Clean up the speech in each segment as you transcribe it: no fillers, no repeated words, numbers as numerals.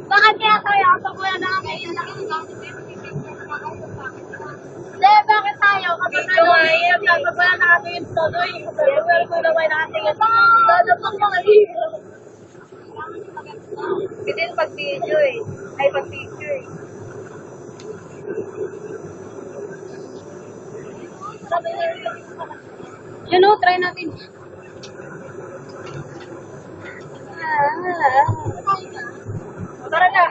Bakit kaya tayo? Pag wala na kami yung nakagamit, hindi, bakit tayo? Kapag pag wala na kami yung todo, kung naman natin yung todo pang mga hero. Hindi pag video eh. Ay, pag picture eh. Yun o, try natin. Tara na.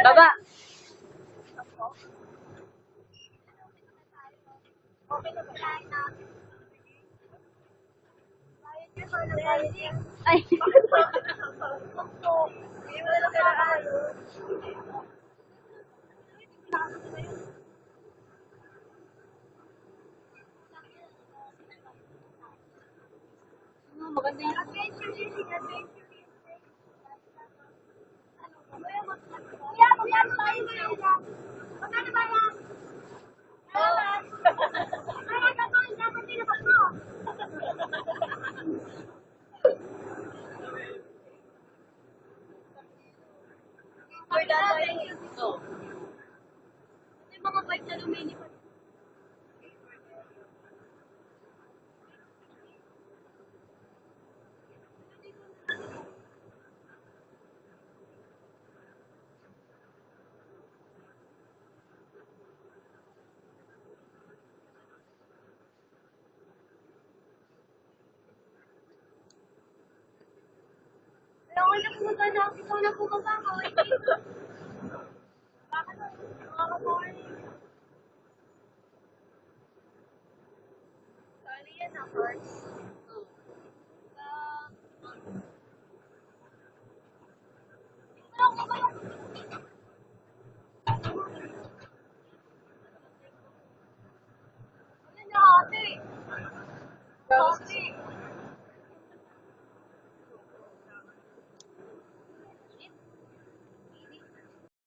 Baba. Ay. Maganda yung adventure. Magkano ba yan? Mga bike na lumilipad. Ayoko na pumunta na. Ikaw na pumunta ako. Bakit? Sorry yan na first. Ano na ate?